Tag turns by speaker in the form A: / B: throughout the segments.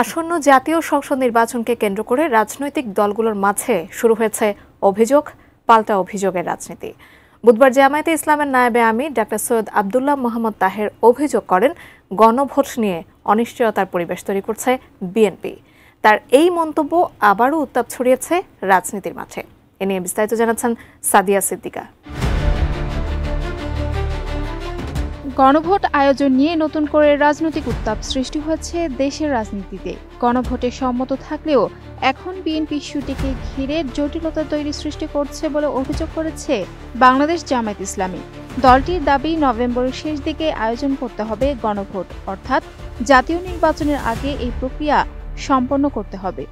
A: আসন্ন জাতীয় সংসদ নির্বাচনকে কেন্দ্র করে রাজনৈতিক দলগুলোর মাঝে শুরু হয়েছে অভিযোগ পাল্টা অভিযোগের রাজনীতি। বুধবার জামায়াতে ইসলামের নায়েবে আমির ডাক্তার সৈয়দ আব্দুল্লাহ মোহাম্মদ তাহের অভিযোগ করেন গণভোট নিয়ে অনিশ্চয়তার পরিবেশ তৈরি করছে বিএনপি। তার এই মন্তব্য আবারও উত্তাপ ছড়িয়েছে রাজনীতির মাঠে। এ নিয়ে বিস্তারিত জানাচ্ছেন সাদিয়া সিদ্দিকা।
B: গণভোট আয়োজন নিয়ে নতুন করে রাজনৈতিক উত্তাপ সৃষ্টি হয়েছে দেশের রাজনীতিতে। গণভোটে সম্মত থাকলেও এখন বিএনপি ইস্যুটিকে ঘিরে জটিলতা তৈরি সৃষ্টি করছে বলে অভিযোগ করেছে বাংলাদেশ জামায়াত ইসলামী। দলটির দাবি নভেম্বরের শেষ দিকে আয়োজন করতে হবে গণভোট, অর্থাৎ জাতীয় নির্বাচনের আগে এই প্রক্রিয়া সম্পন্ন করতে হবে।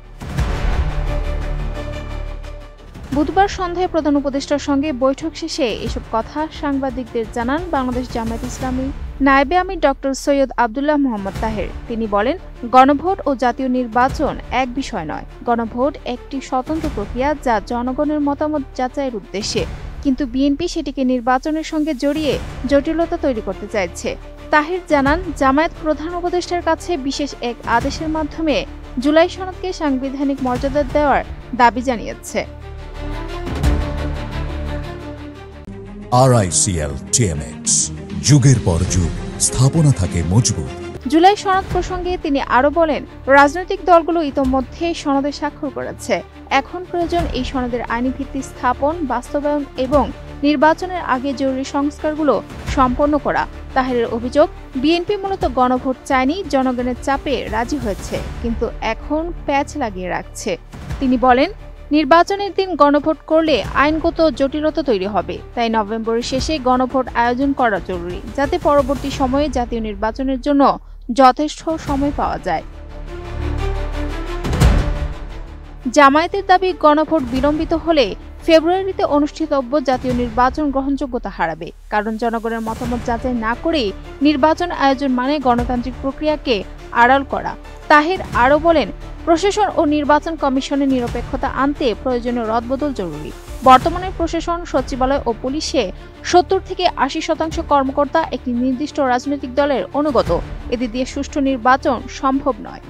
B: বুধবার সন্ধ্যায় প্রধান উপদেষ্টার সঙ্গে বৈঠক শেষে এসব কথা সাংবাদিকদের জানান বাংলাদেশ জামায়াত ইসলামী নায়েবে আমির ডক্টর সৈয়দ আব্দুল্লাহ মোহাম্মদ তাহের। তিনি বলেন, গণভোট ও জাতীয় নির্বাচন এক বিষয় নয়। গণভোট একটি স্বতন্ত্র প্রক্রিয়া যা জনগণের মতামত যাচাইয়ের উদ্দেশ্যে, কিন্তু বিএনপি সেটিকে নির্বাচনের সঙ্গে জড়িয়ে জটিলতা তৈরি করতে চাইছে। তাহের জানান, জামায়াত প্রধান উপদেষ্টার কাছে বিশেষ এক আদেশের মাধ্যমে জুলাই সনদকে সাংবিধানিক মর্যাদা দেওয়ার দাবি জানিয়েছে।
C: RICL TMX যুগের পর যুগ স্থাপনা থাকে মজবুত।
B: জুলাই সনদ প্রসঙ্গে তিনি আরো বলেন, রাজনৈতিক দলগুলো ইতোমধ্যে সনদে স্বাক্ষর করেছে। এখন প্রয়োজন এই সনদের আইনি ভিত্তি স্থাপন, বাস্তবায়ন এবং নির্বাচনের আগে জরুরি সংস্কারগুলো সম্পন্ন করা। তাহেরের অভিযোগ, বিএনপি মূলত গণভোট চায়নি, জনগণের চাপে রাজি হয়েছে, কিন্তু এখন প্যাচ লাগিয়ে রাখছে। তিনি বলেন, নির্বাচনের দিন গণভোট করলে আইনগত জটিলতা তৈরি হবে, তাই নভেম্বরের শেষে গণভোট আয়োজন করা জরুরি, যাতে পরবর্তী সময়ে জাতীয় নির্বাচনের জন্য যথেষ্ট সময় পাওয়া যায়। জামায়াতের দাবি, গণভোট বিলম্বিত হলে ফেব্রুয়ারিতে অনুষ্ঠিতব্য জাতীয় নির্বাচন গ্রহণযোগ্যতা হারাবে, কারণ জনগণের মতামত যাচাই না করেই নির্বাচন আয়োজন মানে গণতান্ত্রিক প্রক্রিয়াকে আড়াল করা। তাহের আরও বলেন, প্রশাসন ও নির্বাচন কমিশনের নিরপেক্ষতা আনতে প্রয়োজনীয় রদবদল জরুরি। বর্তমানে প্রশাসন, সচিবালয় ও পুলিশে 70 থেকে 80% কর্মকর্তা একটি নির্দিষ্ট রাজনৈতিক দলের অনুগত। এদের দিয়ে সুষ্ঠু নির্বাচন সম্ভব নয়।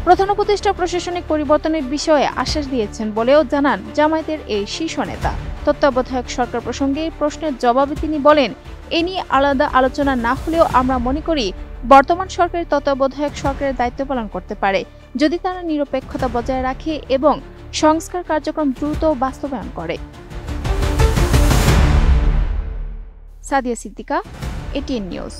B: প্রধান উপদেষ্টা প্রশাসনিক পরিবর্তনের বিষয়ে আশ্বাস দিয়েছেন বলেও জানান জামায়াতের এই শীর্ষ নেতা। তত্ত্বাবধায়ক সরকার প্রসঙ্গে প্রশ্নের জবাবে তিনি বলেন, এ নিয়ে আলাদা আলোচনা না হলেও আমরা মনে করি বর্তমান সরকারের তত্ত্বাবধায়ক সরকারের দায়িত্ব পালন করতে পারে, যদি তারা নিরপেক্ষতা বজায় রাখে এবং সংস্কার কার্যক্রম দ্রুত বাস্তবায়ন করে। Sadia Siddika, ATN news.